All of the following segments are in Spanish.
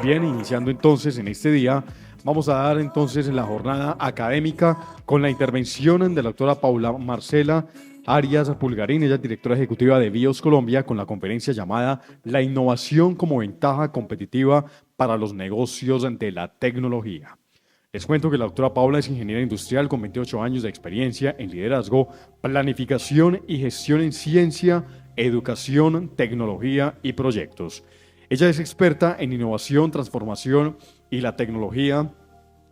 Bien, iniciando entonces en este día, vamos a dar entonces la jornada académica con la intervención de la doctora Paula Marcela Arias Pulgarín, ella es directora ejecutiva de BIOS Colombia, con la conferencia llamada La innovación como ventaja competitiva para los negocios de la tecnología. Les cuento que la doctora Paula es ingeniera industrial con 28 años de experiencia en liderazgo, planificación y gestión en ciencia, educación, tecnología y proyectos. Ella es experta en innovación, transformación y la tecnología,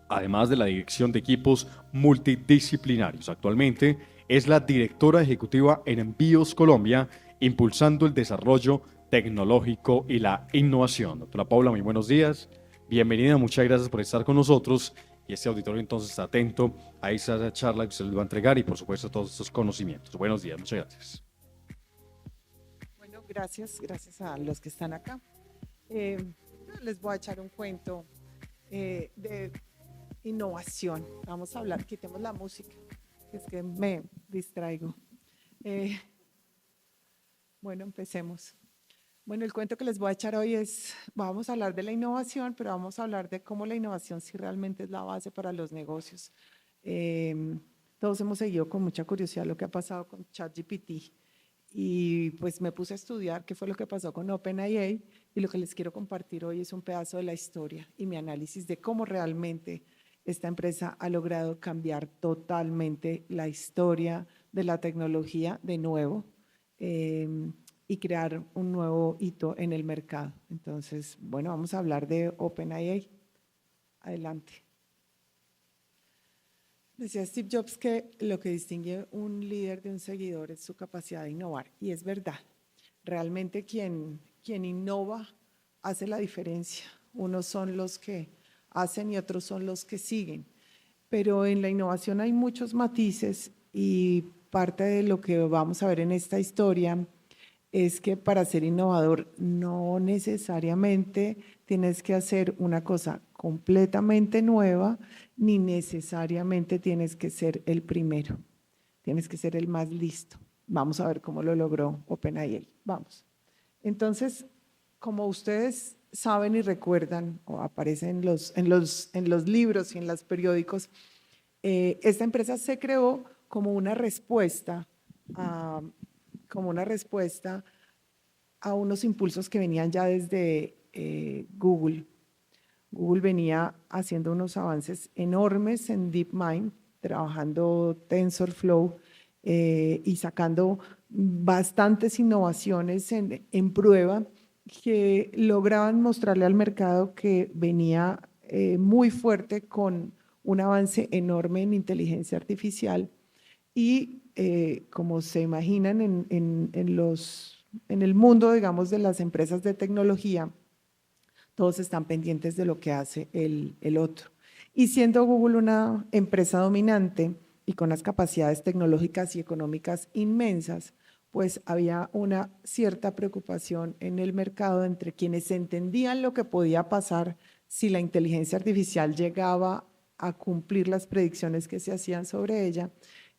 además de la dirección de equipos multidisciplinarios. Actualmente es la directora ejecutiva en Envíos Colombia, impulsando el desarrollo tecnológico y la innovación. Doctora Paula, muy buenos días. Bienvenida, muchas gracias por estar con nosotros. Y este auditorio entonces está atento a esa charla que usted les va a entregar y por supuesto todos estos conocimientos. Buenos días, muchas gracias. Bueno, gracias a los que están acá. Les voy a echar un cuento de innovación. Vamos a hablar, quitemos la música, que es que me distraigo. Bueno, empecemos. Bueno, el cuento que les voy a echar hoy vamos a hablar de la innovación, pero vamos a hablar de cómo la innovación sí realmente es la base para los negocios. Todos hemos seguido con mucha curiosidad lo que ha pasado con ChatGPT. Y pues me puse a estudiar qué fue lo que pasó con OpenAI, y lo que les quiero compartir hoy es un pedazo de la historia y mi análisis de cómo realmente esta empresa ha logrado cambiar totalmente la historia de la tecnología de nuevo y crear un nuevo hito en el mercado. Entonces, bueno, vamos a hablar de OpenAI. Adelante. Decía Steve Jobs que lo que distingue un líder de un seguidor es su capacidad de innovar, y es verdad. Realmente quien innova hace la diferencia. Unos son los que hacen y otros son los que siguen. Pero en la innovación hay muchos matices, y parte de lo que vamos a ver en esta historia es que para ser innovador no necesariamente tienes que hacer una cosa completamente nueva, ni necesariamente tienes que ser el primero, tienes que ser el más listo. Vamos a ver cómo lo logró OpenAI. Vamos. Entonces, como ustedes saben y recuerdan, o aparecen en los libros y en los periódicos, esta empresa se creó como una respuesta a unos impulsos que venían ya desde Google. Google venía haciendo unos avances enormes en DeepMind, trabajando TensorFlow y sacando bastantes innovaciones en prueba que lograban mostrarle al mercado que venía muy fuerte con un avance enorme en inteligencia artificial. Y como se imaginan en el mundo, digamos, de las empresas de tecnología, todos están pendientes de lo que hace el otro. Y siendo Google una empresa dominante y con las capacidades tecnológicas y económicas inmensas, pues había una cierta preocupación en el mercado entre quienes entendían lo que podía pasar si la inteligencia artificial llegaba a cumplir las predicciones que se hacían sobre ella,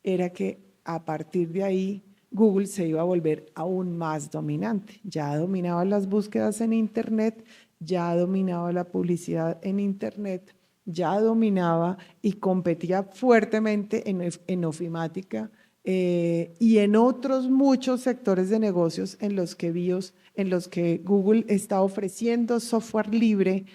era que a partir de ahí Google se iba a volver aún más dominante. Ya dominaba las búsquedas en Internet, ya dominaba la publicidad en Internet, ya dominaba y competía fuertemente en ofimática y en otros muchos sectores de negocios en los que Google está ofreciendo software libre,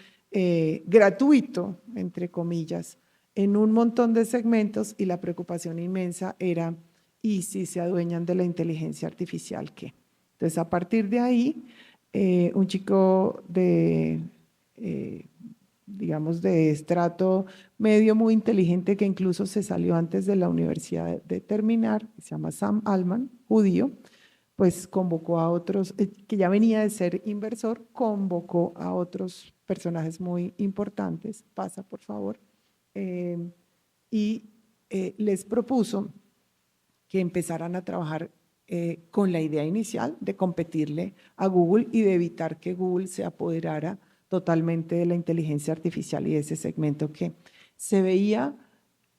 gratuito, entre comillas, en un montón de segmentos, y la preocupación inmensa era: ¿y si se adueñan de la inteligencia artificial qué? Entonces, a partir de ahí, un chico digamos, de estrato medio muy inteligente, que incluso se salió antes de la universidad de terminar, se llama Sam Altman, judío, pues convocó a otros, que ya venía de ser inversor, convocó a otros personajes muy importantes, pasa por favor, y les propuso que empezaran a trabajar con la idea inicial de competirle a Google y de evitar que Google se apoderara totalmente de la inteligencia artificial y de ese segmento que se veía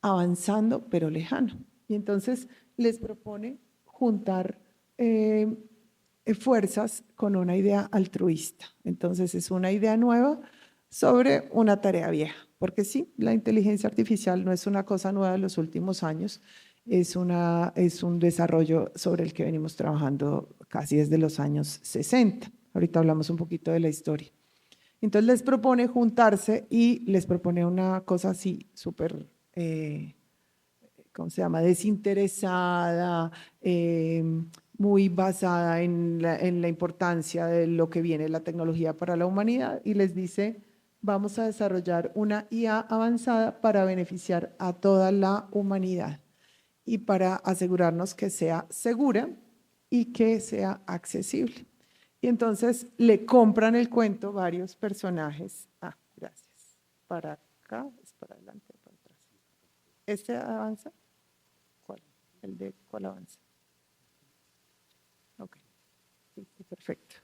avanzando pero lejano. Y entonces les propone juntar fuerzas con una idea altruista. Entonces es una idea nueva, sobre una tarea vieja, porque sí, la inteligencia artificial no es una cosa nueva de los últimos años, es un desarrollo sobre el que venimos trabajando casi desde los años 60. Ahorita hablamos un poquito de la historia. Entonces les propone juntarse y les propone una cosa así súper, ¿cómo se llama? Desinteresada, muy basada en la importancia de lo que viene la tecnología para la humanidad, y les dice: vamos a desarrollar una IA avanzada para beneficiar a toda la humanidad y para asegurarnos que sea segura y que sea accesible. Y entonces le compran el cuento varios personajes. Gracias. Para acá, es para adelante o para atrás. ¿Este avanza? ¿Cuál? ¿El de cuál avanza? Ok, sí, perfecto.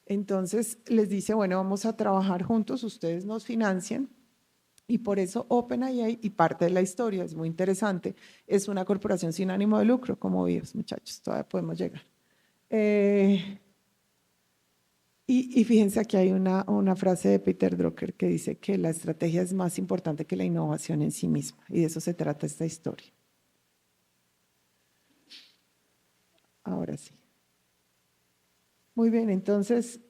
Entonces les dice: bueno, vamos a trabajar juntos, ustedes nos financian. Y por eso OpenAI, y parte de la historia, es muy interesante, es una corporación sin ánimo de lucro, como vimos, muchachos, todavía podemos llegar. Y fíjense, aquí hay una frase de Peter Drucker que dice que la estrategia es más importante que la innovación en sí misma, y de eso se trata esta historia. Ahora sí. Muy bien, entonces,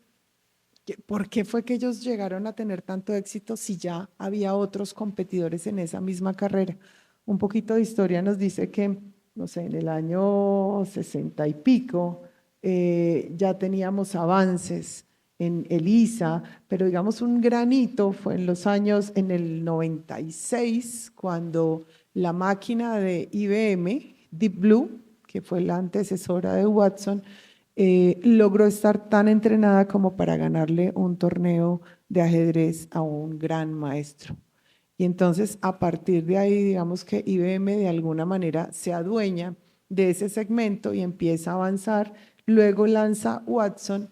¿por qué fue que ellos llegaron a tener tanto éxito si ya había otros competidores en esa misma carrera? Un poquito de historia nos dice que, no sé, en el año 60 y pico ya teníamos avances en ELISA, pero digamos un granito fue en el 96, cuando la máquina de IBM, Deep Blue, que fue la antecesora de Watson, logró estar tan entrenada como para ganarle un torneo de ajedrez a un gran maestro. Y entonces, a partir de ahí, digamos que IBM de alguna manera se adueña de ese segmento y empieza a avanzar. Luego lanza Watson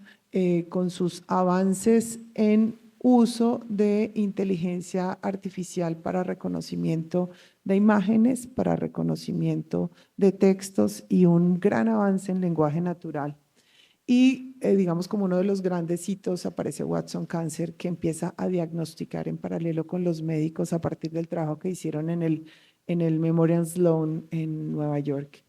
con sus avances en uso de inteligencia artificial para reconocimiento de imágenes, para reconocimiento de textos, y un gran avance en lenguaje natural. Y digamos, como uno de los grandes hitos, aparece Watson Cancer, que empieza a diagnosticar en paralelo con los médicos a partir del trabajo que hicieron en el Memorial Sloan en Nueva York.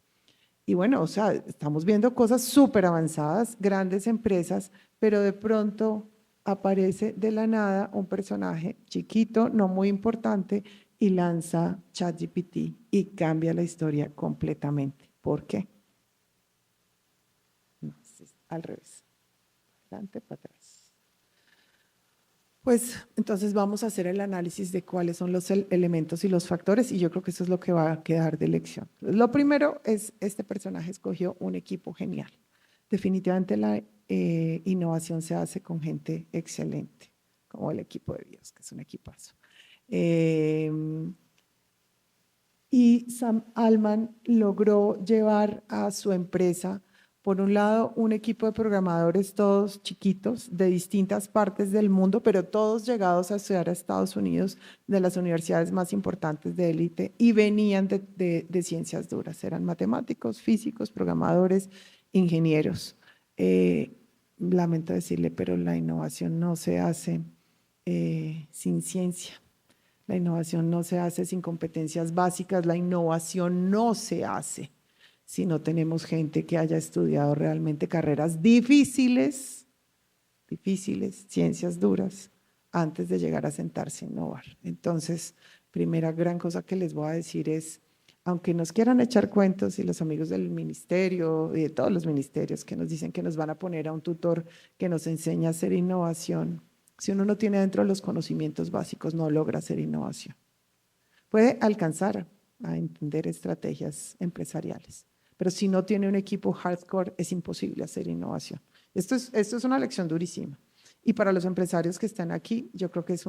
Y bueno, o sea, estamos viendo cosas súper avanzadas, grandes empresas, pero de pronto aparece de la nada un personaje chiquito, no muy importante, y lanza ChatGPT y cambia la historia completamente. ¿Por qué? No, es al revés. Adelante, para atrás. Pues entonces vamos a hacer el análisis de cuáles son los elementos y los factores, y yo creo que eso es lo que va a quedar de lección. Lo primero es: este personaje escogió un equipo genial. Definitivamente la innovación se hace con gente excelente, como el equipo de BIOS, que es un equipazo. Y Sam Altman logró llevar a su empresa, por un lado, un equipo de programadores todos chiquitos de distintas partes del mundo, pero todos llegados a estudiar a Estados Unidos de las universidades más importantes de élite, y venían de ciencias duras. Eran matemáticos, físicos, programadores, ingenieros. Lamento decirle, pero la innovación no se hace sin ciencia. La innovación no se hace sin competencias básicas. La innovación no se hace si no tenemos gente que haya estudiado realmente carreras difíciles, ciencias duras, antes de llegar a sentarse a innovar. Entonces, primera gran cosa que les voy a decir es: aunque nos quieran echar cuentos, y los amigos del ministerio y de todos los ministerios que nos dicen que nos van a poner a un tutor que nos enseña a hacer innovación, si uno no tiene dentro los conocimientos básicos, no logra hacer innovación. Puede alcanzar a entender estrategias empresariales, pero si no tiene un equipo hardcore, es imposible hacer innovación. Esto es una lección durísima. Y para los empresarios que están aquí, yo creo que es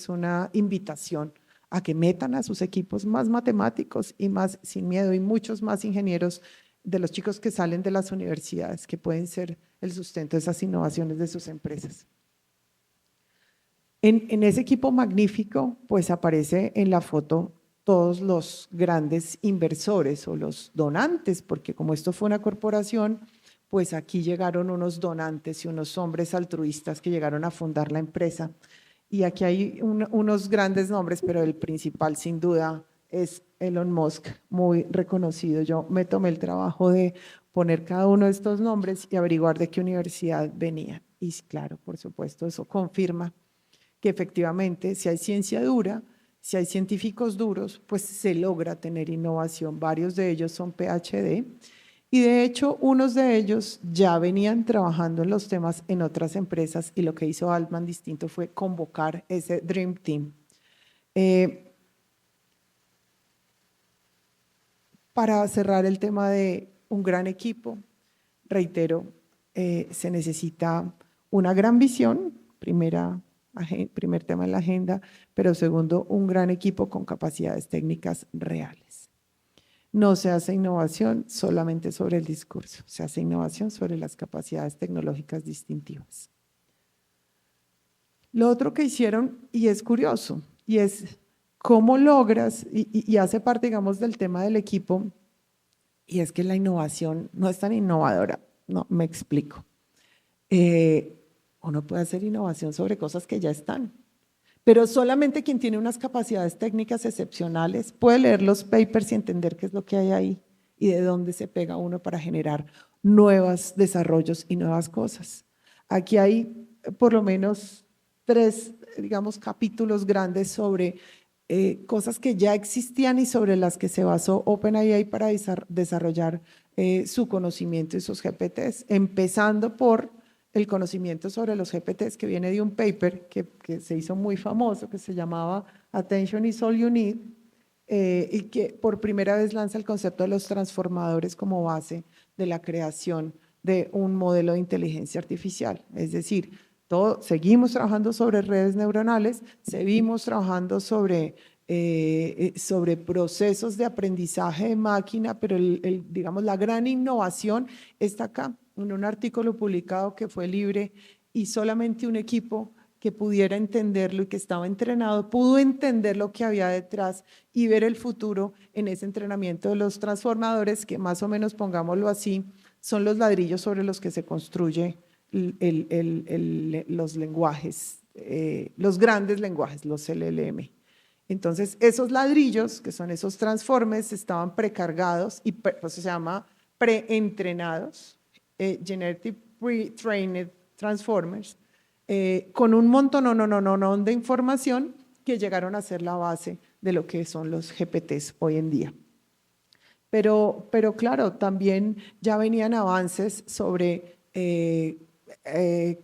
una invitación a que metan a sus equipos más matemáticos y más sin miedo, y muchos más ingenieros de los chicos que salen de las universidades, que pueden ser el sustento de esas innovaciones de sus empresas. En ese equipo magnífico, pues aparece en la foto todos los grandes inversores o los donantes, porque como esto fue una corporación, pues aquí llegaron unos donantes y unos hombres altruistas que llegaron a fundar la empresa. Y aquí hay unos grandes nombres, pero el principal sin duda es Elon Musk, muy reconocido. Yo me tomé el trabajo de poner cada uno de estos nombres y averiguar de qué universidad venían. Y claro, por supuesto, eso confirma que efectivamente si hay ciencia dura, si hay científicos duros, pues se logra tener innovación. Varios de ellos son PhD y de hecho unos de ellos ya venían trabajando en los temas en otras empresas y lo que hizo Altman distinto fue convocar ese Dream Team. Para cerrar el tema de un gran equipo, reitero, se necesita una gran visión, primer tema en la agenda, pero segundo, un gran equipo con capacidades técnicas reales. No se hace innovación solamente sobre el discurso, se hace innovación sobre las capacidades tecnológicas distintivas. Lo otro que hicieron, y es curioso, y es cómo logras, y hace parte, digamos, del tema del equipo, y es que la innovación no es tan innovadora. No, me explico. Uno puede hacer innovación sobre cosas que ya están, pero solamente quien tiene unas capacidades técnicas excepcionales puede leer los papers y entender qué es lo que hay ahí y de dónde se pega uno para generar nuevos desarrollos y nuevas cosas. Aquí hay por lo menos 3, digamos, capítulos grandes sobre cosas que ya existían y sobre las que se basó OpenAI para desarrollar su conocimiento y sus GPTs, empezando por el conocimiento sobre los GPTs que viene de un paper que se hizo muy famoso, que se llamaba Attention is all you need, y que por primera vez lanza el concepto de los transformadores como base de la creación de un modelo de inteligencia artificial. Es decir, seguimos trabajando sobre redes neuronales, seguimos trabajando sobre procesos de aprendizaje de máquina, pero digamos, la gran innovación está acá, en un artículo publicado que fue libre y solamente un equipo que pudiera entenderlo y que estaba entrenado, pudo entender lo que había detrás y ver el futuro en ese entrenamiento de los transformadores, que más o menos, pongámoslo así, son los ladrillos sobre los que se construye los lenguajes, los grandes lenguajes, los LLM. Entonces, esos ladrillos, que son esos transformes, estaban precargados y pues, se llama preentrenados, Generative Pre-Trained Transformers, con un montón de información que llegaron a ser la base de lo que son los GPTs hoy en día. Pero claro, también ya venían avances sobre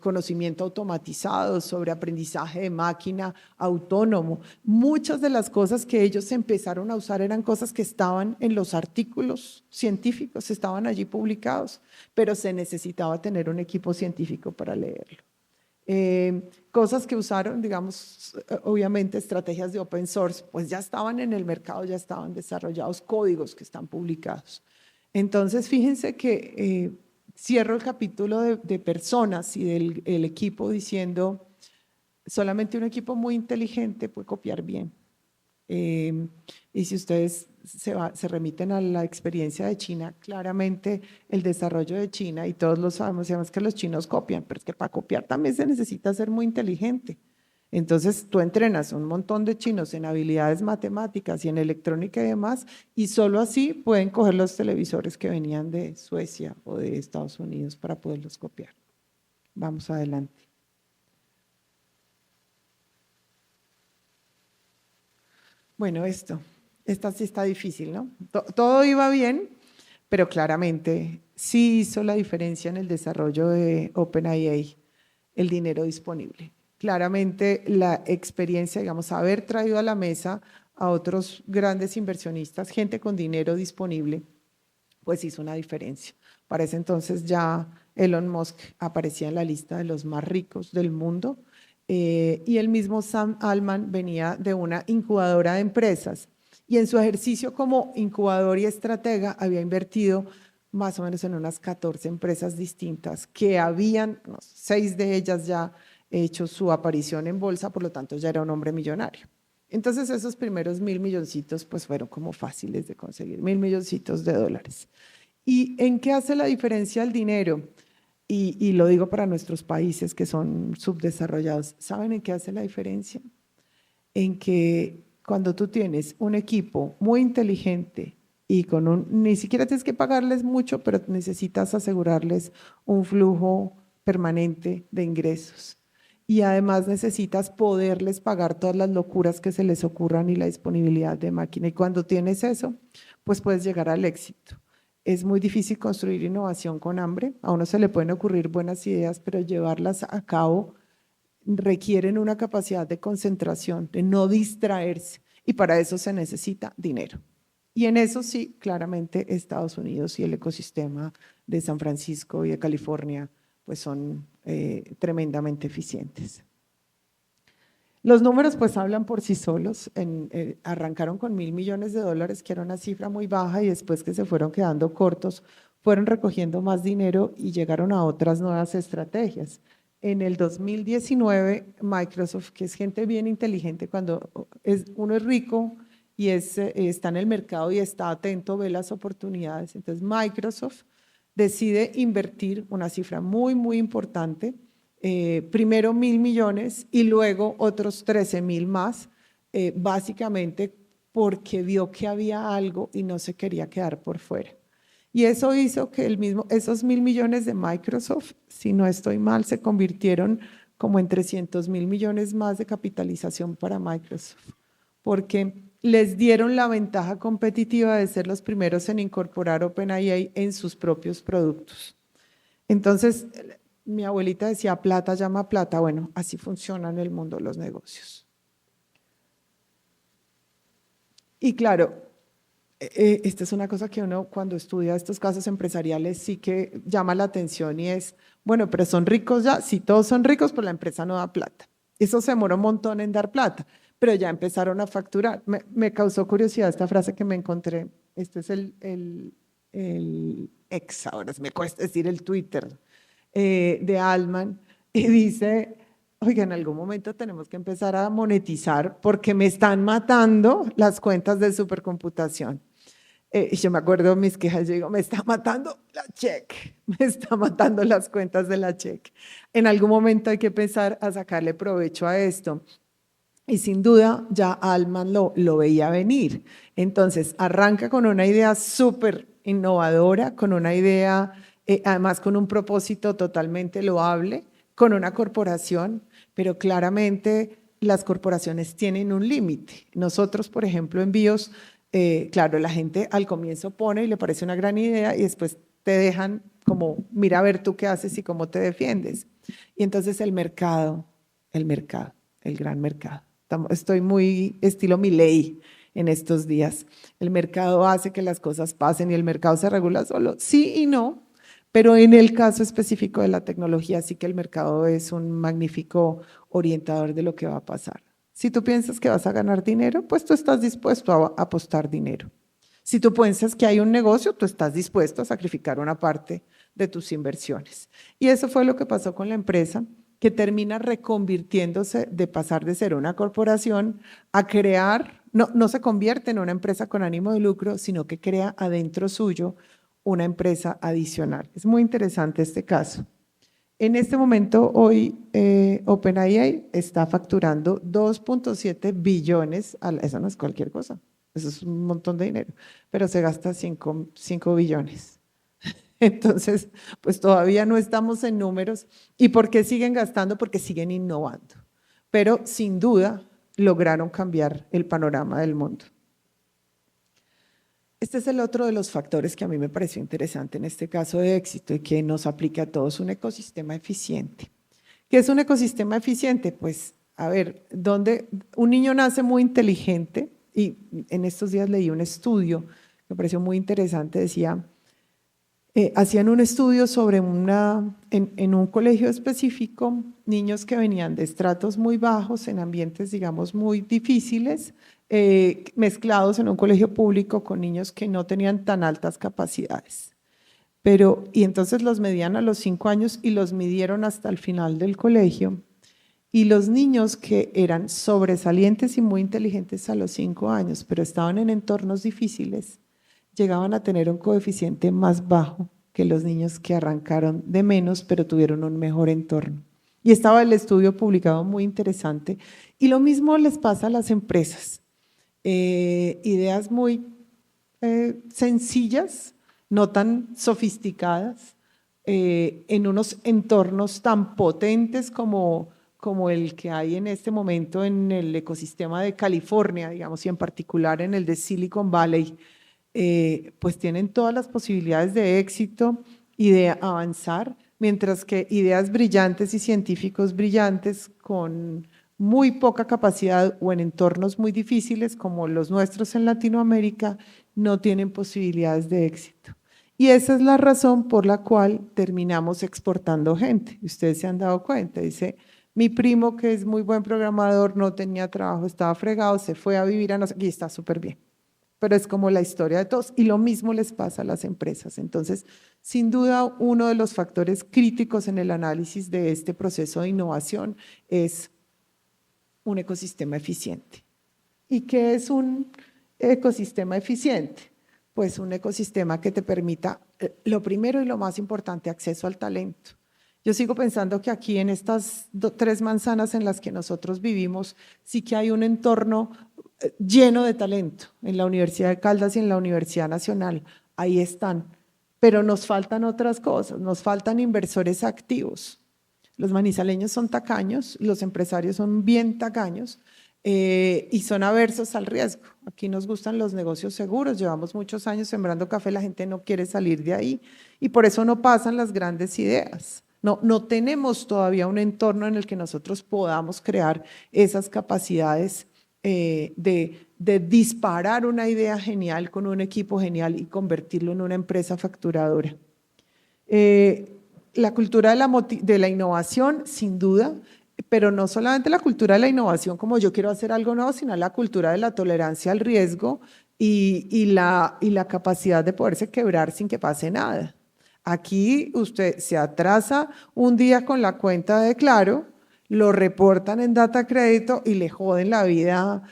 conocimiento automatizado, sobre aprendizaje de máquina autónomo. Muchas de las cosas que ellos empezaron a usar eran cosas que estaban en los artículos científicos, estaban allí publicados, pero se necesitaba tener un equipo científico para leerlo. Cosas que usaron, digamos, obviamente estrategias de open source, pues ya estaban en el mercado, ya estaban desarrollados, códigos que están publicados. Entonces, fíjense que cierro el capítulo de personas y del equipo diciendo, solamente un equipo muy inteligente puede copiar bien. Y si ustedes se remiten a la experiencia de China, claramente el desarrollo de China, y todos lo sabemos que los chinos copian, pero es que para copiar también se necesita ser muy inteligente. Entonces tú entrenas un montón de chinos en habilidades matemáticas y en electrónica y demás, y solo así pueden coger los televisores que venían de Suecia o de Estados Unidos para poderlos copiar. Vamos adelante. Bueno, esta sí está difícil, ¿no? Todo iba bien, pero claramente sí hizo la diferencia en el desarrollo de OpenAI el dinero disponible. Claramente la experiencia, digamos, haber traído a la mesa a otros grandes inversionistas, gente con dinero disponible, pues hizo una diferencia. Para ese entonces ya Elon Musk aparecía en la lista de los más ricos del mundo, y el mismo Sam Altman venía de una incubadora de empresas y en su ejercicio como incubador y estratega había invertido más o menos en unas 14 empresas distintas que habían, 6 de ellas ya hecho su aparición en bolsa, por lo tanto ya era un hombre millonario. Entonces esos primeros 1.000 milloncitos pues fueron como fáciles de conseguir, 1.000 milloncitos de dólares. ¿Y en qué hace la diferencia el dinero? y lo digo para nuestros países que son subdesarrollados, ¿saben en qué hace la diferencia? En que cuando tú tienes un equipo muy inteligente y ni siquiera tienes que pagarles mucho, pero necesitas asegurarles un flujo permanente de ingresos. Y además necesitas poderles pagar todas las locuras que se les ocurran y la disponibilidad de máquina. Y cuando tienes eso, pues puedes llegar al éxito. Es muy difícil construir innovación con hambre. A uno se le pueden ocurrir buenas ideas, pero llevarlas a cabo requieren una capacidad de concentración, de no distraerse, y para eso se necesita dinero. Y en eso sí, claramente Estados Unidos y el ecosistema de San Francisco y de California pues son tremendamente eficientes. Los números pues hablan por sí solos. Arrancaron con $1.000 millones, que era una cifra muy baja, y después que se fueron quedando cortos, fueron recogiendo más dinero y llegaron a otras nuevas estrategias. En el 2019, Microsoft, que es gente bien inteligente, cuando uno es rico y está en el mercado y está atento, ve las oportunidades. Entonces Microsoft decide invertir una cifra muy, muy importante, primero 1.000 millones y luego otros 13.000 más, básicamente porque vio que había algo y no se quería quedar por fuera. Y eso hizo que esos 1.000 millones de Microsoft, si no estoy mal, se convirtieron como en 300.000 millones más de capitalización para Microsoft, porque les dieron la ventaja competitiva de ser los primeros en incorporar OpenAI en sus propios productos. Entonces, mi abuelita decía, plata llama plata. Bueno, así funciona en el mundo los negocios. Y claro, esta es una cosa que uno cuando estudia estos casos empresariales sí que llama la atención, y es, bueno, pero ¿son ricos ya? Si todos son ricos, pues la empresa no da plata. Eso se demoró un montón en dar plata, pero ya empezaron a facturar. Me causó curiosidad esta frase que me encontré. Este es el ex, ahora me cuesta decir el Twitter, de Altman, y dice, oiga, en algún momento tenemos que empezar a monetizar porque me están matando las cuentas de supercomputación. Y yo me acuerdo de mis quejas, yo digo, me está matando la check, me está matando las cuentas de la check. En algún momento hay que empezar a sacarle provecho a esto. Y sin duda ya Altman lo veía venir. Entonces arranca con una idea súper innovadora, con una idea, además con un propósito totalmente loable, con una corporación, pero claramente las corporaciones tienen un límite. Nosotros, por ejemplo, en BIOS, claro, la gente al comienzo pone y le parece una gran idea y después te dejan como, mira a ver tú qué haces y cómo te defiendes. Y entonces el gran mercado. Estoy muy estilo Milei en estos días. El mercado hace que las cosas pasen y el mercado se regula solo. Sí y no, pero en el caso específico de la tecnología sí que el mercado es un magnífico orientador de lo que va a pasar. Si tú piensas que vas a ganar dinero, pues tú estás dispuesto a apostar dinero. Si tú piensas que hay un negocio, tú estás dispuesto a sacrificar una parte de tus inversiones. Y eso fue lo que pasó con la empresa, que termina reconvirtiéndose de pasar de ser una corporación a crear, no se convierte en una empresa con ánimo de lucro, sino que crea adentro suyo una empresa adicional. Es muy interesante este caso. En este momento, hoy, OpenAI está facturando 2.7 billones, eso no es cualquier cosa, eso es un montón de dinero, pero se gasta 5 billones. Entonces, pues todavía no estamos en números. ¿Y por qué siguen gastando? Porque siguen innovando. Pero sin duda lograron cambiar el panorama del mundo. Este es el otro de los factores que a mí me pareció interesante en este caso de éxito y que nos aplica a todos: un ecosistema eficiente. ¿Qué es un ecosistema eficiente? Pues, a ver, donde un niño nace muy inteligente, y en estos días leí un estudio que me pareció muy interesante, decía, hacían un estudio sobre en un colegio específico, niños que venían de estratos muy bajos, en ambientes, digamos, muy difíciles, mezclados en un colegio público con niños que no tenían tan altas capacidades. Y entonces los medían a los 5 años y los midieron hasta el final del colegio. Y los niños que eran sobresalientes y muy inteligentes a los 5 años, pero estaban en entornos difíciles, llegaban a tener un coeficiente más bajo que los niños que arrancaron de menos, pero tuvieron un mejor entorno. Y estaba el estudio publicado muy interesante. Y lo mismo les pasa a las empresas. Ideas muy sencillas, no tan sofisticadas, en unos entornos tan potentes como el que hay en este momento en el ecosistema de California, digamos, y en particular en el de Silicon Valley, pues tienen todas las posibilidades de éxito y de avanzar, mientras que ideas brillantes y científicos brillantes con muy poca capacidad o en entornos muy difíciles como los nuestros en Latinoamérica no tienen posibilidades de éxito. Y esa es la razón por la cual terminamos exportando gente. Ustedes se han dado cuenta, dice, mi primo que es muy buen programador, no tenía trabajo, estaba fregado, se fue a vivir a no sé qué y está súper bien. Pero es como la historia de todos y lo mismo les pasa a las empresas. Entonces, sin duda, uno de los factores críticos en el análisis de este proceso de innovación es un ecosistema eficiente. ¿Y qué es un ecosistema eficiente? Pues un ecosistema que te permita, lo primero y lo más importante, acceso al talento. Yo sigo pensando que aquí en estas 3 manzanas en las que nosotros vivimos, sí que hay un entorno lleno de talento en la Universidad de Caldas y en la Universidad Nacional. Ahí están, pero nos faltan otras cosas, nos faltan inversores activos. Los manizaleños son tacaños, los empresarios son bien tacaños y son aversos al riesgo. Aquí nos gustan los negocios seguros, llevamos muchos años sembrando café, la gente no quiere salir de ahí y por eso no pasan las grandes ideas. No tenemos todavía un entorno en el que nosotros podamos crear esas capacidades de disparar una idea genial con un equipo genial y convertirlo en una empresa facturadora. La cultura de la innovación, sin duda, pero no solamente la cultura de la innovación como yo quiero hacer algo nuevo, sino la cultura de la tolerancia al riesgo y la capacidad de poderse quebrar sin que pase nada. Aquí usted se atrasa un día con la cuenta de Claro, lo reportan en Data Crédito y le joden la vida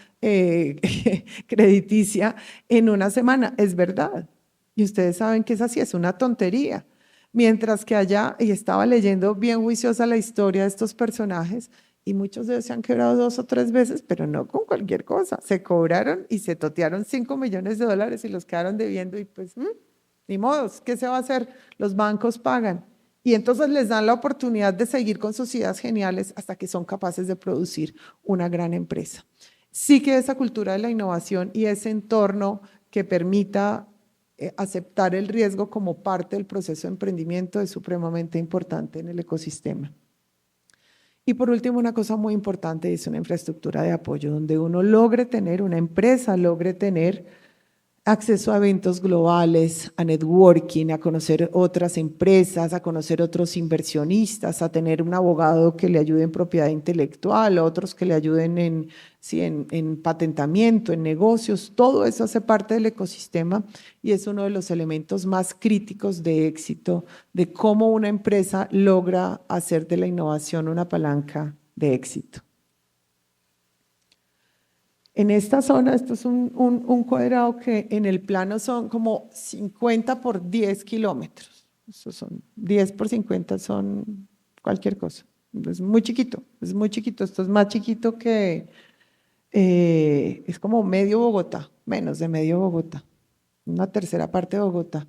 crediticia en una semana. Es verdad. Y ustedes saben que es así, es una tontería. Mientras que allá, y estaba leyendo bien juiciosa la historia de estos personajes, y muchos de ellos se han quebrado 2 o 3 veces, pero no con cualquier cosa. Se cobraron y se totearon $5 millones y los quedaron debiendo y pues, ni modos, ¿qué se va a hacer? Los bancos pagan. Y entonces les dan la oportunidad de seguir con sus ideas geniales hasta que son capaces de producir una gran empresa. Sí que esa cultura de la innovación y ese entorno que permita aceptar el riesgo como parte del proceso de emprendimiento es supremamente importante en el ecosistema. Y por último, una cosa muy importante es una infraestructura de apoyo donde uno logre tener, una empresa logre tener acceso a eventos globales, a networking, a conocer otras empresas, a conocer otros inversionistas, a tener un abogado que le ayude en propiedad intelectual, otros que le ayuden en patentamiento, en negocios. Todo eso hace parte del ecosistema y es uno de los elementos más críticos de éxito de cómo una empresa logra hacer de la innovación una palanca de éxito. En esta zona, esto es un cuadrado que en el plano son como 50 por 10 kilómetros. Eso son 10 por 50 son cualquier cosa. Es muy chiquito, es muy chiquito. Esto es más chiquito que, es como medio Bogotá, menos de medio Bogotá, una tercera parte de Bogotá.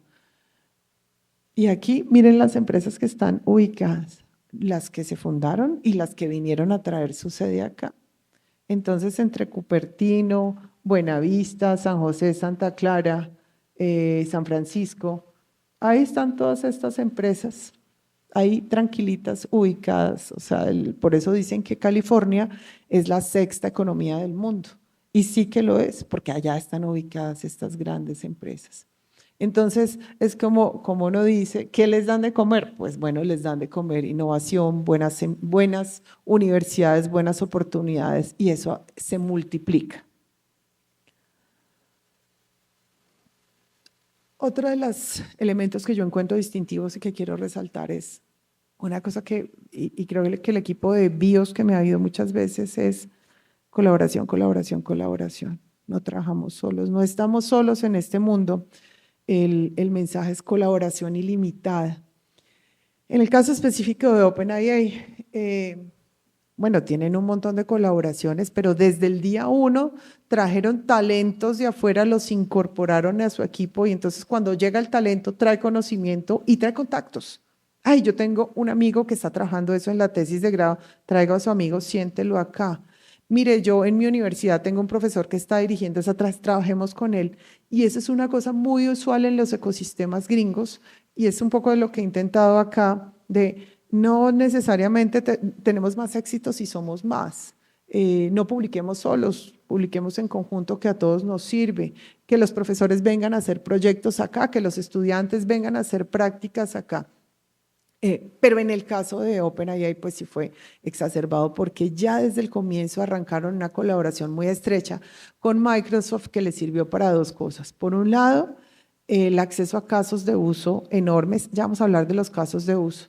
Y aquí miren las empresas que están ubicadas, las que se fundaron y las que vinieron a traer su sede acá. Entonces, entre Cupertino, Buenavista, San José, Santa Clara, San Francisco, ahí están todas estas empresas, ahí tranquilitas, ubicadas. O sea, por eso dicen que California es la 6ª economía del mundo. Y sí que lo es, porque allá están ubicadas estas grandes empresas. Entonces, es como uno dice, ¿qué les dan de comer? Pues bueno, les dan de comer innovación, buenas universidades, buenas oportunidades y eso se multiplica. Otro de los elementos que yo encuentro distintivos y que quiero resaltar es una cosa y creo que el equipo de BIOS que me ha habido muchas veces es colaboración, colaboración, colaboración. No trabajamos solos, no estamos solos en este mundo. el mensaje es colaboración ilimitada. En el caso específico de OpenAI, bueno, tienen un montón de colaboraciones, pero desde el día 1 trajeron talentos de afuera, los incorporaron a su equipo y entonces cuando llega el talento trae conocimiento y trae contactos. Ay, yo tengo un amigo que está trabajando eso en la tesis de grado, traigo a su amigo, siéntelo acá. Mire, yo en mi universidad tengo un profesor que está dirigiendo esa, trabajemos con él. Y eso es una cosa muy usual en los ecosistemas gringos y es un poco de lo que he intentado acá, de no necesariamente tenemos más éxito si somos más. No publiquemos solos, publiquemos en conjunto que a todos nos sirve, que los profesores vengan a hacer proyectos acá, que los estudiantes vengan a hacer prácticas acá. Pero en el caso de OpenAI pues sí fue exacerbado porque ya desde el comienzo arrancaron una colaboración muy estrecha con Microsoft que le sirvió para dos cosas. Por un lado, el acceso a casos de uso enormes, ya vamos a hablar de los casos de uso,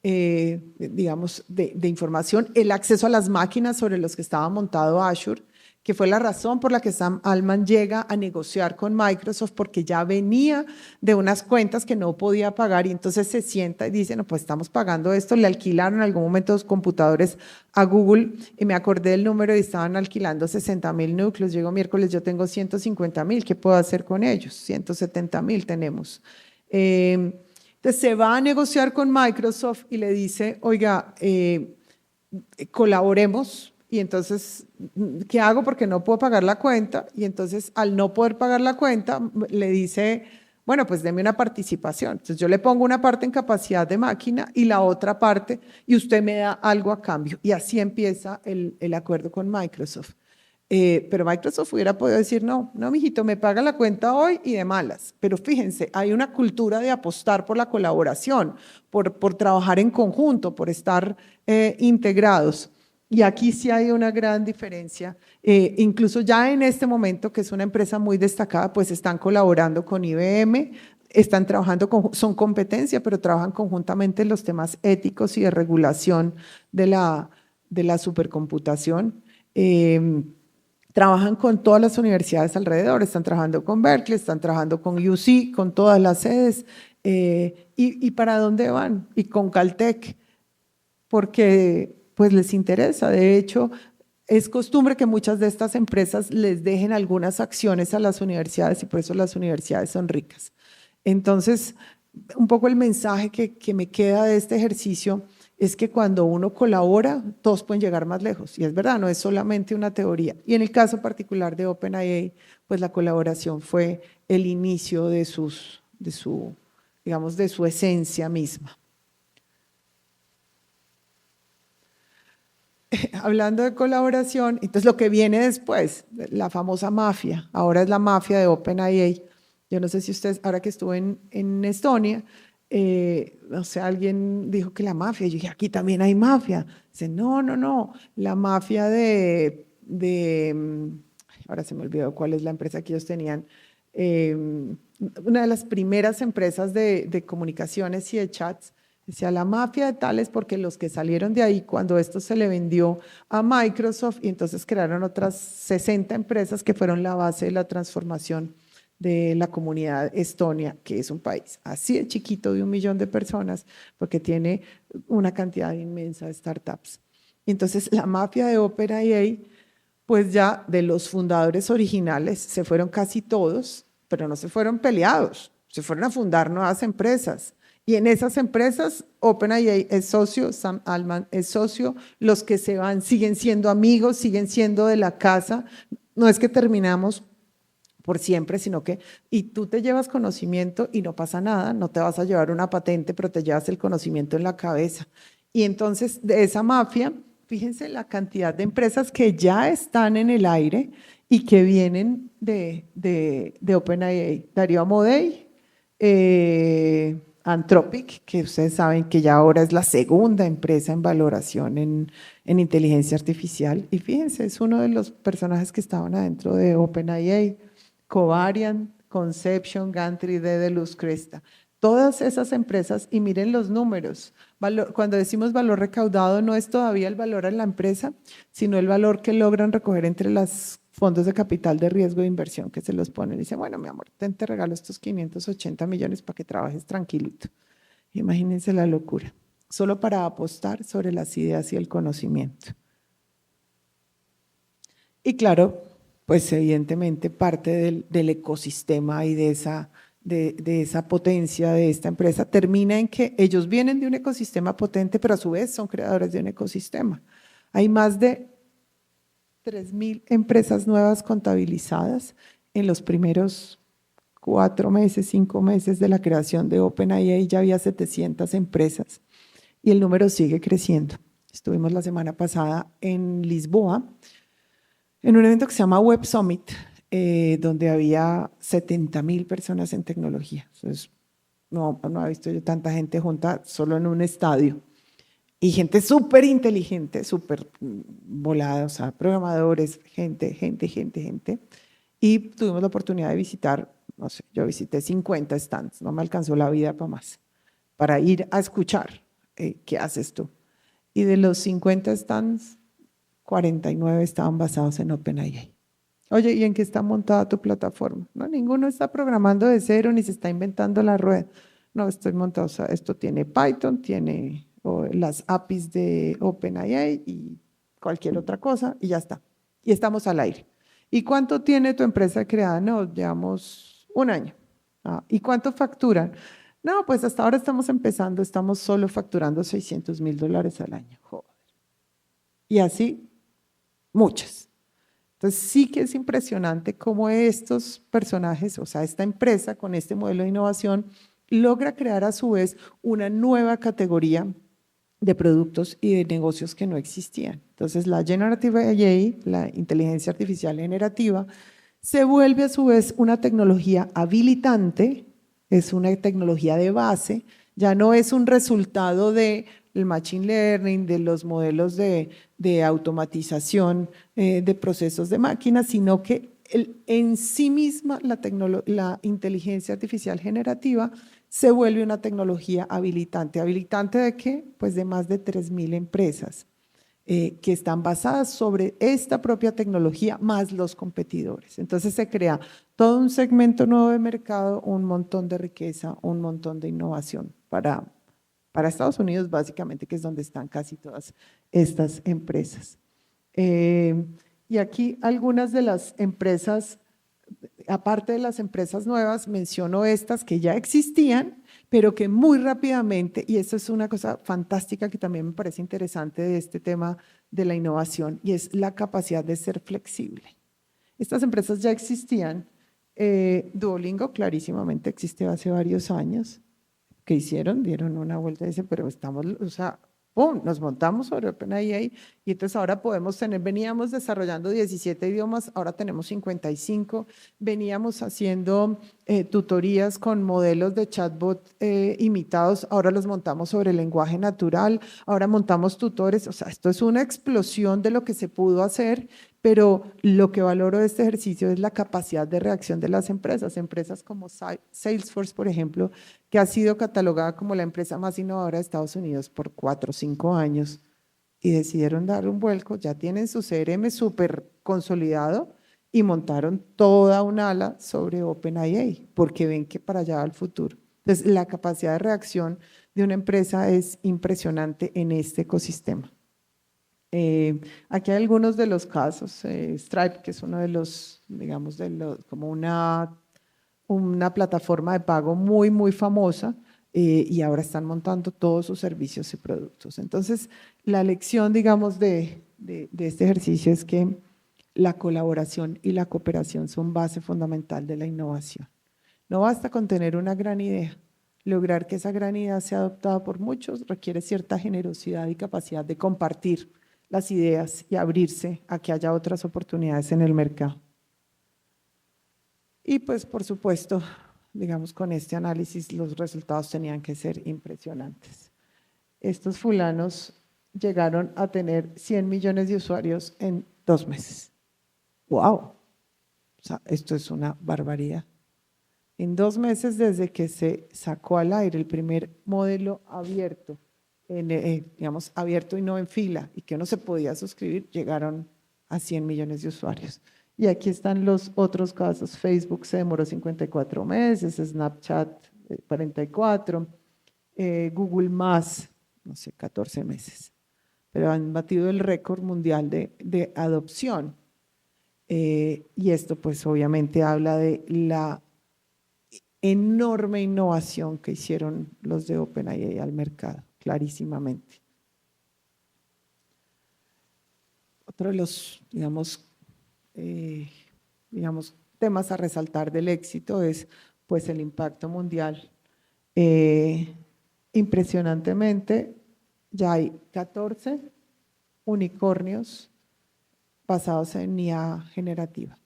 digamos, de información, el acceso a las máquinas sobre los que estaba montado Azure, que fue la razón por la que Sam Altman llega a negociar con Microsoft porque ya venía de unas cuentas que no podía pagar y entonces se sienta y dice, no, pues estamos pagando esto, le alquilaron en algún momento los computadores a Google y me acordé del número y estaban alquilando 60,000 núcleos, llegó miércoles, yo tengo 150,000, ¿qué puedo hacer con ellos? 170,000 tenemos. Entonces se va a negociar con Microsoft y le dice, oiga, colaboremos. Y entonces, ¿qué hago? Porque no puedo pagar la cuenta. Y entonces, al no poder pagar la cuenta, le dice, bueno, pues deme una participación. Entonces, yo le pongo una parte en capacidad de máquina y la otra parte, y usted me da algo a cambio. Y así empieza el acuerdo con Microsoft. Pero Microsoft hubiera podido decir, no, mijito, me paga la cuenta hoy y de malas. Pero fíjense, hay una cultura de apostar por la colaboración, por trabajar en conjunto, por estar integrados. Y aquí sí hay una gran diferencia. Incluso ya en este momento, que es una empresa muy destacada, pues están colaborando con IBM, están trabajando, son competencia, pero trabajan conjuntamente en los temas éticos y de regulación de la supercomputación. Trabajan con todas las universidades alrededor, están trabajando con Berkeley, están trabajando con UC, con todas las sedes. ¿Y para dónde van? Y con Caltech, porque pues les interesa. De hecho, es costumbre que muchas de estas empresas les dejen algunas acciones a las universidades y por eso las universidades son ricas. Entonces, un poco el mensaje que me queda de este ejercicio es que cuando uno colabora, todos pueden llegar más lejos. Y es verdad, no es solamente una teoría. Y en el caso particular de OpenAI, pues la colaboración fue el inicio de su esencia misma. Hablando de colaboración, entonces lo que viene después, la famosa mafia, ahora es la mafia de OpenAI. Yo no sé si ustedes, ahora que estuve en Estonia, no sé, alguien dijo que la mafia, yo dije, aquí también hay mafia. Dice, no, la mafia ahora se me olvidó cuál es la empresa que ellos tenían, una de las primeras empresas de comunicaciones y de chats. Decía la mafia de tales porque los que salieron de ahí cuando esto se le vendió a Microsoft y entonces crearon otras 60 empresas que fueron la base de la transformación de la comunidad estonia, que es un país así de chiquito de 1 millón de personas porque tiene una cantidad inmensa de startups. Entonces la mafia de OpenAI, pues ya de los fundadores originales se fueron casi todos, pero no se fueron peleados, se fueron a fundar nuevas empresas. Y en esas empresas, OpenAI es socio, Sam Altman es socio, los que se van siguen siendo amigos, siguen siendo de la casa. No es que terminamos por siempre, sino que, y tú te llevas conocimiento y no pasa nada, no te vas a llevar una patente, pero te llevas el conocimiento en la cabeza. Y entonces, de esa mafia, fíjense la cantidad de empresas que ya están en el aire y que vienen de OpenAI. Darío Amodei, Anthropic, que ustedes saben que ya ahora es la segunda empresa en valoración en inteligencia artificial. Y fíjense, es uno de los personajes que estaban adentro de OpenAI, Covariant, Conception, Gantry, Dedalus, Cresta. todas esas empresas, y miren los números. Cuando decimos valor recaudado, no es todavía el valor en la empresa, sino el valor que logran recoger entre los fondos de capital de riesgo de inversión que se los ponen. Y dicen, bueno, mi amor, te regalo estos 580 millones para que trabajes tranquilito. Imagínense la locura, solo para apostar sobre las ideas y el conocimiento. Y claro, pues evidentemente parte del ecosistema y de esa potencia de esta empresa termina en que ellos vienen de un ecosistema potente, pero a su vez son creadores de un ecosistema. Hay más de 3.000 empresas nuevas contabilizadas en los primeros 4 meses, 5 meses de la creación de OpenAI. Ya había 700 empresas y el número sigue creciendo. Estuvimos la semana pasada en Lisboa en un evento que se llama Web Summit, donde había 70.000 personas en tecnología. Entonces, no he visto yo tanta gente junta solo en un estadio. Y gente súper inteligente, súper volada, o sea, programadores, gente. Y tuvimos la oportunidad de visitar, no sé, yo visité 50 stands, no me alcanzó la vida para más, para ir a escuchar qué haces tú. Y de los 50 stands, 49 estaban basados en OpenAI. Oye, ¿y en qué está montada tu plataforma? No, ninguno está programando de cero ni se está inventando la rueda. No, estoy montado, o sea, esto tiene Python, tiene las APIs de OpenAI y cualquier otra cosa y ya está. Y estamos al aire. ¿Y cuánto tiene tu empresa creada? No, llevamos 1 año. ¿Y cuánto facturan? No, pues hasta ahora estamos empezando, estamos solo facturando $600,000 al año. Joder. Y así, muchas. Entonces sí que es impresionante cómo estos personajes, o sea, esta empresa con este modelo de innovación logra crear a su vez una nueva categoría de productos y de negocios que no existían. Entonces la Generative AI, la inteligencia artificial generativa, se vuelve a su vez una tecnología habilitante, es una tecnología de base, ya no es un resultado del machine learning, de los modelos de automatización de procesos de máquinas, sino que en sí misma la inteligencia artificial generativa se vuelve una tecnología habilitante. ¿Habilitante de qué? Pues de más de 3.000 empresas que están basadas sobre esta propia tecnología más los competidores. Entonces se crea todo un segmento nuevo de mercado, un montón de riqueza, un montón de innovación para Estados Unidos básicamente, que es donde están casi todas estas empresas. Y aquí algunas de las empresas, aparte de las empresas nuevas, menciono estas que ya existían, pero que muy rápidamente, y esto es una cosa fantástica que también me parece interesante de este tema de la innovación, y es la capacidad de ser flexible. Estas empresas ya existían, Duolingo clarísimamente existe hace varios años. ¿Qué hicieron? Dieron una vuelta y dicen, pero estamos, o sea, ¡pum!, nos montamos sobre OpenAI y entonces ahora podemos veníamos desarrollando 17 idiomas, ahora tenemos 55, veníamos haciendo tutorías con modelos de chatbot imitados, ahora los montamos sobre el lenguaje natural, ahora montamos tutores, o sea, esto es una explosión de lo que se pudo hacer, pero lo que valoro de este ejercicio es la capacidad de reacción de las empresas como Salesforce, por ejemplo, que ha sido catalogada como la empresa más innovadora de Estados Unidos por 4 o 5 años y decidieron dar un vuelco, ya tienen su CRM súper consolidado y montaron toda un ala sobre OpenAI porque ven que para allá va el futuro. Entonces, la capacidad de reacción de una empresa es impresionante en este ecosistema. Aquí hay algunos de los casos, Stripe, que es uno de los, digamos, como una plataforma de pago muy famosa, y ahora están montando todos sus servicios y productos. Entonces, la lección, digamos, de este ejercicio es que la colaboración y la cooperación son base fundamental de la innovación. No basta con tener una gran idea. Lograr que esa gran idea sea adoptada por muchos requiere cierta generosidad y capacidad de compartir las ideas y abrirse a que haya otras oportunidades en el mercado. Y pues, por supuesto, digamos, con este análisis los resultados tenían que ser impresionantes. Estos fulanos llegaron a tener 100 millones de usuarios en 2 meses. ¡Wow! O sea, esto es una barbaridad. En 2 meses desde que se sacó al aire el primer modelo abierto, digamos abierto y no en fila, y que uno se podía suscribir, llegaron a 100 millones de usuarios. Y aquí están los otros casos. Facebook se demoró 54 meses, Snapchat 44, Google más, no sé, 14 meses. Pero han batido el récord mundial de adopción. Y esto pues obviamente habla de la enorme innovación que hicieron los de OpenAI al mercado, clarísimamente. Otro de los, digamos, temas a resaltar del éxito es pues el impacto mundial. Impresionantemente, ya hay 14 unicornios basados en IA generativa.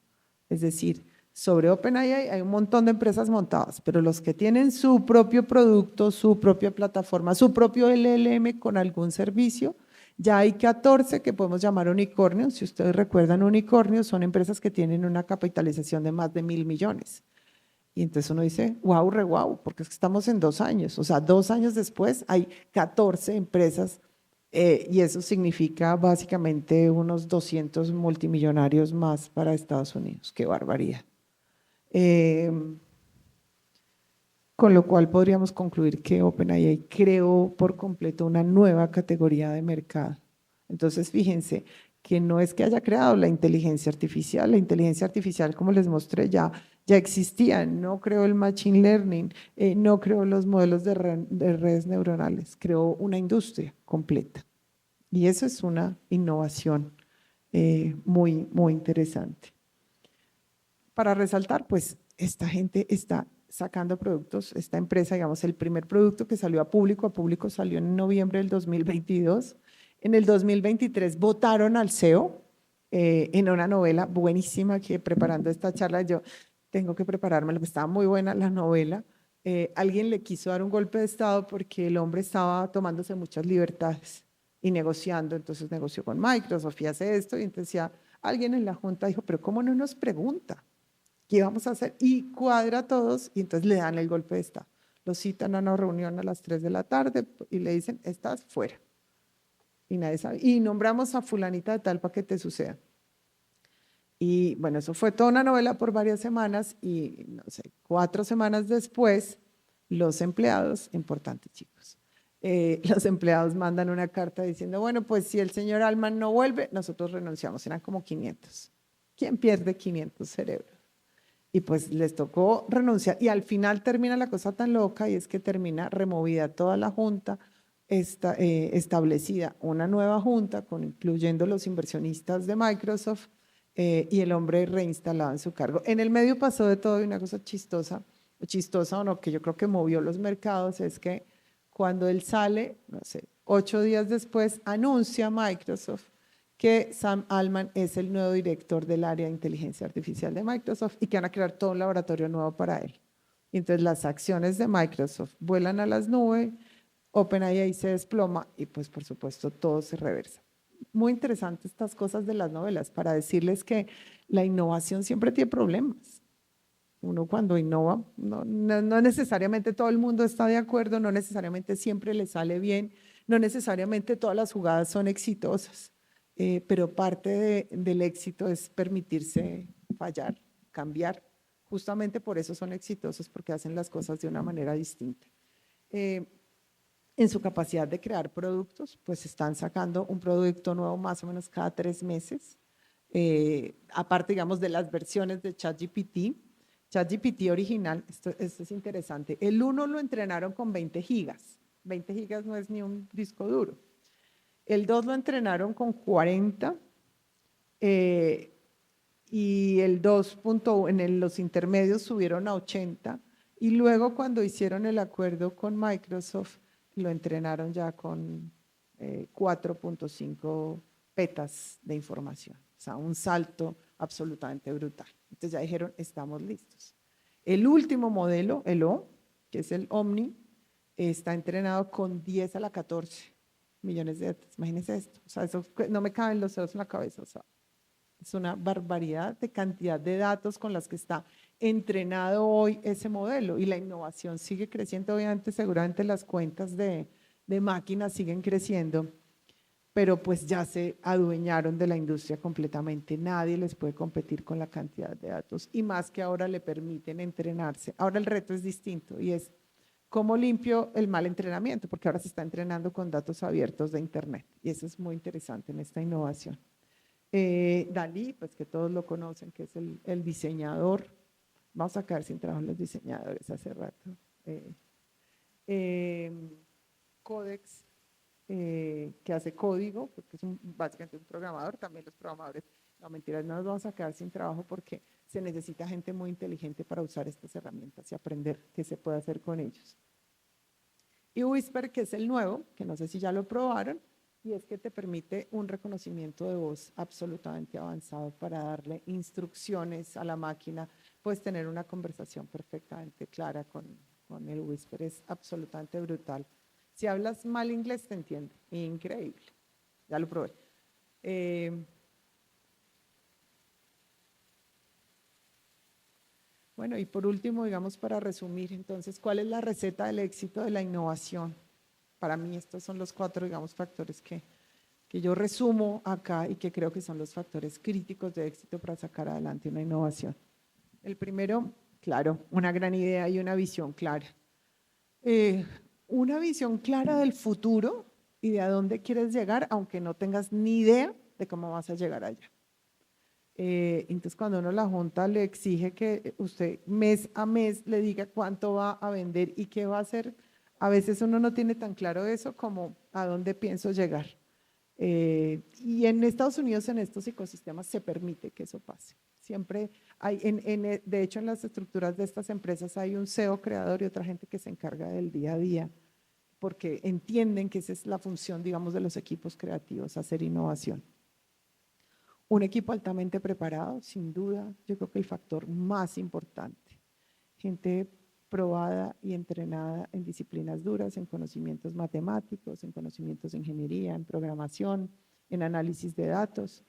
Es decir, sobre OpenAI hay un montón de empresas montadas, pero los que tienen su propio producto, su propia plataforma, su propio LLM con algún servicio, ya hay 14 que podemos llamar unicornios. Si ustedes recuerdan, unicornios son empresas que tienen una capitalización de más de 1.000 millones. Y entonces uno dice, wow, re wow, porque es que estamos en 2 años. O sea, 2 años después hay 14 empresas y eso significa básicamente unos 200 multimillonarios más para Estados Unidos. ¡Qué barbaridad! Con lo cual podríamos concluir que OpenAI creó por completo una nueva categoría de mercado. Entonces, fíjense que no es que haya creado la inteligencia artificial, como les mostré, ya existía, no creó el machine learning, no creó los modelos de redes neuronales, creó una industria completa. Y eso es una innovación muy, muy interesante. Para resaltar, pues esta gente está sacando productos, esta empresa, digamos, el primer producto que salió a público salió en noviembre del 2022. En el 2023 votaron al CEO en una novela buenísima que preparando esta charla yo tengo que preparármela, porque estaba muy buena la novela. Alguien le quiso dar un golpe de estado porque el hombre estaba tomándose muchas libertades y negociando, entonces negoció con Microsoft y hace esto, y entonces ya alguien en la junta dijo, pero ¿cómo no nos pregunta? ¿Qué vamos a hacer? Y cuadra a todos y entonces le dan el golpe de estado. Lo citan a una reunión a las 3 de la tarde y le dicen, estás fuera. Y nadie sabe. Y nombramos a fulanita de tal para que te suceda. Y bueno, eso fue toda una novela por varias semanas y no sé, 4 semanas después, los empleados, importantes chicos, los empleados mandan una carta diciendo, bueno, pues si el señor Altman no vuelve, nosotros renunciamos. Eran como 500. ¿Quién pierde 500 cerebros? Y pues les tocó renunciar y al final termina la cosa tan loca y es que termina removida toda la junta, establecida una nueva junta incluyendo los inversionistas de Microsoft y el hombre reinstalado en su cargo. En el medio pasó de todo y una cosa chistosa o no, que yo creo que movió los mercados, es que cuando él sale, no sé, 8 días después, anuncia Microsoft que Sam Altman es el nuevo director del área de inteligencia artificial de Microsoft y que van a crear todo un laboratorio nuevo para él. Entonces las acciones de Microsoft vuelan a las nubes, OpenAI se desploma y pues por supuesto todo se reversa. Muy interesante estas cosas de las novelas para decirles que la innovación siempre tiene problemas. Uno cuando innova, no necesariamente todo el mundo está de acuerdo, no necesariamente siempre le sale bien, no necesariamente todas las jugadas son exitosas. Pero parte del éxito es permitirse fallar, cambiar. Justamente por eso son exitosos, porque hacen las cosas de una manera distinta. En su capacidad de crear productos, pues están sacando un producto nuevo más o menos cada 3 meses. Aparte, digamos, de las versiones de ChatGPT. ChatGPT original, esto es interesante, el 1 lo entrenaron con 20 gigas. 20 gigas no es ni un disco duro. El 2 lo entrenaron con 40 y el 2.1 en los intermedios subieron a 80 y luego cuando hicieron el acuerdo con Microsoft lo entrenaron ya con 4.5 petas de información, o sea, un salto absolutamente brutal. Entonces ya dijeron, estamos listos. El último modelo, el O, que es el Omni, está entrenado con 10 a la 14 millones de datos. Imagínense esto, o sea, eso no me caben los dedos en la cabeza, o sea, Es una barbaridad de cantidad de datos con las que está entrenado hoy ese modelo, y la innovación sigue creciendo. Obviamente, seguramente las cuentas de máquinas siguen creciendo, pero pues ya se adueñaron de la industria completamente. Nadie les puede competir con la cantidad de datos, y más que ahora le permiten entrenarse. Ahora el reto es distinto, y es cómo limpio el mal entrenamiento, porque ahora se está entrenando con datos abiertos de Internet, y eso es muy interesante en esta innovación. Dalí, pues que todos lo conocen, que es el diseñador. Vamos a quedar sin trabajo los diseñadores hace rato. Codex, que hace código, porque es básicamente un programador. También los programadores, no mentiras, no nos vamos a quedar sin trabajo, porque se necesita gente muy inteligente para usar estas herramientas y aprender qué se puede hacer con ellos. Y Whisper, que es el nuevo, que no sé si ya lo probaron, y es que te permite un reconocimiento de voz absolutamente avanzado para darle instrucciones a la máquina. Puedes tener una conversación perfectamente clara con el Whisper. Es absolutamente brutal. Si hablas mal inglés, te entiende. Increíble. Ya lo probé. Bueno, y por último, digamos, para resumir, entonces, ¿cuál es la receta del éxito de la innovación? Para mí estos son los 4, digamos, factores que yo resumo acá y que creo que son los factores críticos de éxito para sacar adelante una innovación. El primero, claro, una gran idea y una visión clara. Una visión clara del futuro y de a dónde quieres llegar, aunque no tengas ni idea de cómo vas a llegar allá. Entonces, cuando uno la junta le exige que usted mes a mes le diga cuánto va a vender y qué va a hacer, a veces uno no tiene tan claro eso como a dónde pienso llegar. Y en Estados Unidos, en estos ecosistemas, se permite que eso pase. Siempre hay, de hecho, en las estructuras de estas empresas hay un CEO creador y otra gente que se encarga del día a día, porque entienden que esa es la función, digamos, de los equipos creativos, hacer innovación. Un equipo altamente preparado, sin duda, yo creo que el factor más importante. Gente probada y entrenada en disciplinas duras, en conocimientos matemáticos, en conocimientos de ingeniería, en programación, en análisis de datos.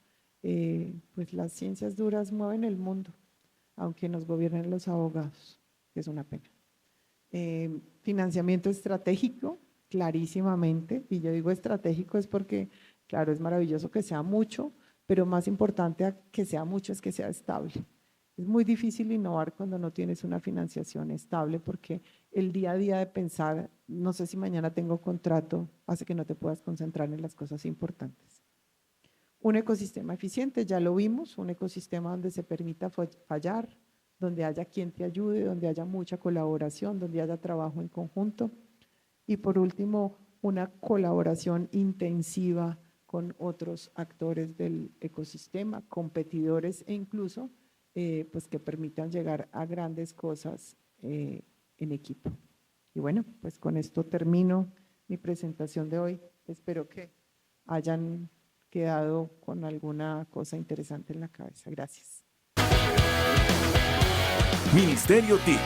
Pues las ciencias duras mueven el mundo, aunque nos gobiernen los abogados, que es una pena. Financiamiento estratégico, clarísimamente, y yo digo estratégico es porque, claro, es maravilloso que sea mucho, pero más importante a que sea mucho es que sea estable. Es muy difícil innovar cuando no tienes una financiación estable, porque el día a día de pensar, no sé si mañana tengo contrato, hace que no te puedas concentrar en las cosas importantes. Un ecosistema eficiente, ya lo vimos, un ecosistema donde se permita fallar, donde haya quien te ayude, donde haya mucha colaboración, donde haya trabajo en conjunto. Y por último, una colaboración intensiva con otros actores del ecosistema, competidores e incluso pues que permitan llegar a grandes cosas en equipo. Y bueno, pues con esto termino mi presentación de hoy. Espero que hayan quedado con alguna cosa interesante en la cabeza. Gracias. Ministerio TIC.